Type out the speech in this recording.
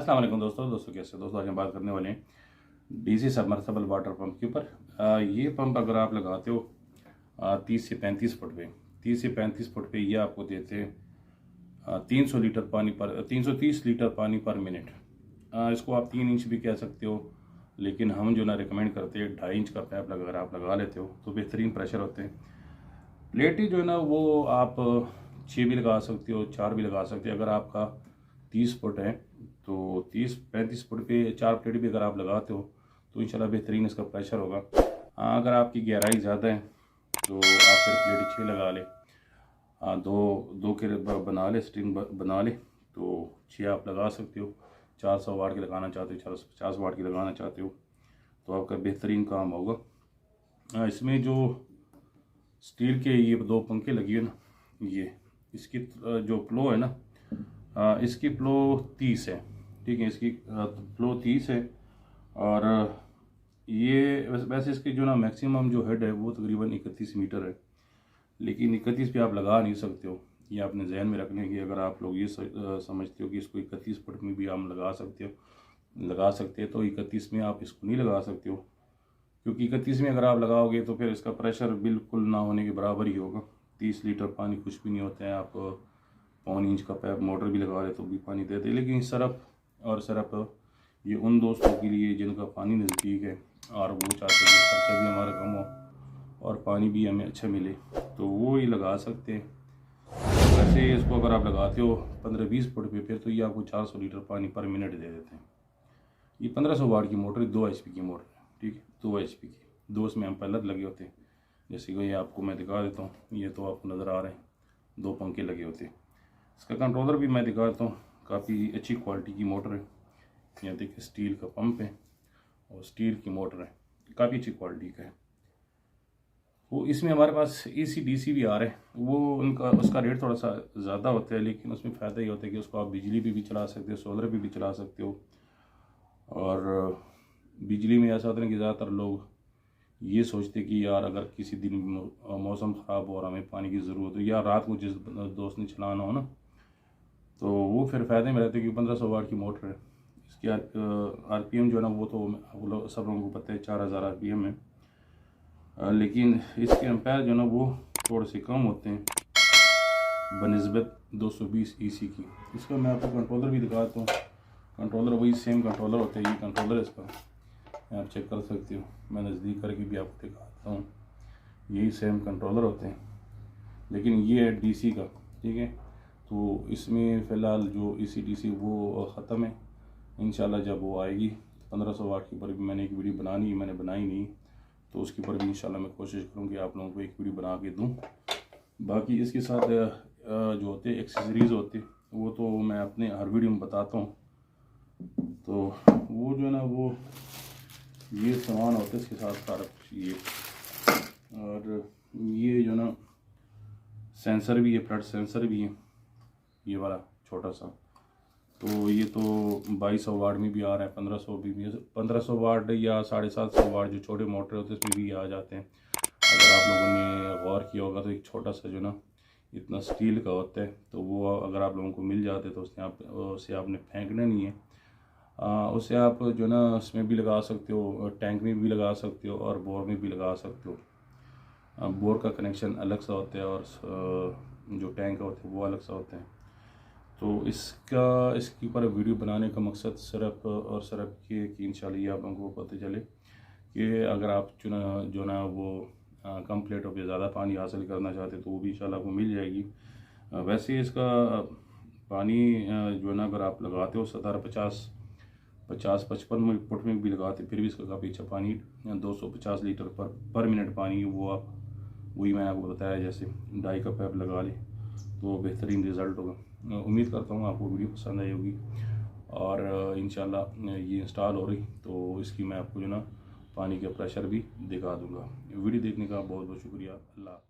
अस्सलाम वालेकुम दोस्तों कैसे दोस्तों, आज हम बात करने वाले हैं डीसी सबमर्सिबल वाटर पंप के ऊपर। ये पंप अगर आप लगाते हो 30 से 35 फुट पे, 30 से 35 फुट पे ये आपको देते हैं 330 लीटर पानी पर मिनट। इसको आप 3 इंच भी कह सकते हो, लेकिन हम जो ना रिकमेंड करते हैं 2.5 इंच का पाइप अगर आप लगा लेते हो तो बेहतरीन प्रेशर होते हैं। प्लेटें जो है ना वो आप 6 भी लगा सकते हो, 4 भी लगा सकते हो। अगर आपका 30 फुट है तो 30-35 फुट पे 4 प्लेट भी अगर आप लगाते हो तो इंशाल्लाह बेहतरीन इसका प्रेशर होगा। अगर आपकी गहराई ज़्यादा है तो आप फिर प्लेट 6 लगा ले, दो के बना ले, स्ट्रिंग बना ले तो 6 आप लगा सकते हो। 400 वाट की लगाना चाहते हो, 450 वाट की लगाना चाहते हो तो आपका बेहतरीन काम होगा। इसमें जो स्टील के ये 2 पंखे लगी है ना, ये इसकी जो प्लो है ना, इसकी प्लो 30 है, ठीक है। इसकी प्लो 30 है और ये वैसे इसकी जो ना मैक्सिमम जो हेड है वो तकरीबन 31 मीटर है, लेकिन 31 पे आप लगा नहीं सकते हो। ये आपने जहन में रखने की, अगर आप लोग ये समझते हो कि इसको 31 फुट में भी हम लगा सकते हैं तो 31 में आप इसको नहीं लगा सकते हो, क्योंकि 31 में अगर आप लगाओगे तो फिर इसका प्रेशर बिल्कुल ना होने के बराबर ही होगा। 30 लीटर पानी कुछ भी नहीं होता है। आप 1.25 इंच का पाइप मोटर भी लगा रहे तो भी पानी देते। लेकिन सिर्फ ये उन दोस्तों के लिए जिनका पानी नज़दीक है और वो चाहते हैं कि खर्चा भी हमारा कम हो और पानी भी हमें अच्छा मिले, तो वो ये लगा सकते हैं। वैसे इसको अगर आप लगाते हो 15-20 फुट पे, फिर तो ये आपको 400 लीटर पानी पर मिनट दे देते हैं। ये 1500 वाट की मोटर है, 2 HP की मोटर है, ठीक है, 2 HP की। 2 इसमें एम्पेलर लगे होते हैं, जैसे कि ये आपको मैं दिखा देता हूँ। ये तो आपको नज़र आ रहे हैं, 2 पंखे लगे होते हैं। इसका कंट्रोलर भी मैं दिखा देता हूँ, काफ़ी अच्छी क्वालिटी की मोटर है। यहाँ देखिए स्टील का पंप है और स्टील की मोटर है, काफ़ी अच्छी क्वालिटी का है। वो इसमें हमारे पास AC DC भी आ रहे हैं, वो उसका रेट थोड़ा सा ज़्यादा होता है, लेकिन उसमें फ़ायदा ये होता है कि उसको आप बिजली भी चला सकते हो, सोलर भी चला सकते हो। और बिजली में ऐसा होता है कि ज़्यादातर लोग ये सोचते कि यार अगर किसी दिन मौसम ख़राब हो और हमें पानी की ज़रूरत हो, या रात को जिस दोस्त ने चलाना हो ना, तो वो फिर फ़ायदे में रहते हैं कि 1500 वाट की मोटर है। इसकी RPM जो है ना वो तो सब लोगों को पता है 4000 RPM है, लेकिन इसके एम्पायर जो है ना वो थोड़े से कम होते हैं बनिस्बत 220 EC की। इसका मैं आपको कंट्रोलर भी दिखाता हूँ। कंट्रोलर वही सेम कंट्रोलर होता है, ये कंट्रोलर है इसका, आप चेक कर सकते हो। मैं नज़दीक करके भी आपको दिखाता हूँ, यही सेम कंट्रोलर होते हैं, लेकिन ये है DC का, ठीक है। तो इसमें फ़िलहाल जो AC DC वो ख़त्म है। इंशाल्लाह जब वो आएगी 1500 वाट की पर भी मैंने एक वीडियो मैंने बनाई नहीं, तो उसके ऊपर भी इंशाल्लाह मैं कोशिश करूँगी आप लोगों को एक वीडियो बना के दूँ। बाकी इसके साथ जो होते एक्सेसरीज़ होते वो तो मैं अपने हर वीडियो में बताता हूँ। तो वो जो है ना वो ये सामान होता है इसके साथ सारा कुछ, ये और ये जो ना सेंसर भी है, फ्लड सेंसर भी है, ये वाला छोटा सा। तो ये तो 2200 वाट में भी आ रहा है, 1500 वाट या 750 वाट जो छोटे मोटर होते हैं उसमें भी आ जाते हैं। अगर आप लोगों ने गौर किया होगा तो एक छोटा सा जो ना इतना स्टील का होता है, तो वो अगर आप लोगों को मिल जाते तो उसे आपने फेंकना नहीं है। उसे आप जो ना उसमें भी लगा सकते हो, टैंक में भी लगा सकते हो और बोर में भी लगा सकते हो। बोर का कनेक्शन अलग सा होता है और जो टैंक होते हैं वो अलग सा होते हैं। तो इसके ऊपर वीडियो बनाने का मकसद सिर्फ ये कि इंशाल्लाह ये आप लोगों को पता चले कि अगर आप जो ना वो कम प्लेटों पे ज़्यादा पानी हासिल करना चाहते तो वो भी इंशाल्लाह आपको मिल जाएगी। वैसे इसका पानी जो है ना अगर आप लगाते हो 50-55 फुट में भी लगाते फिर भी इसका काफ़ी अच्छा पानी 250 लीटर पर मिनट पानी वो वही मैंने आपको बताया, जैसे 2.5 का पाइप लगा ले तो बेहतरीन रिज़ल्ट होगा। उम्मीद करता हूँ आपको वीडियो पसंद आई होगी और इंशाल्लाह ये इंस्टॉल हो रही तो इसकी मैं आपको जो ना पानी का प्रेशर भी दिखा दूँगा। वीडियो देखने का बहुत बहुत शुक्रिया। अल्लाह।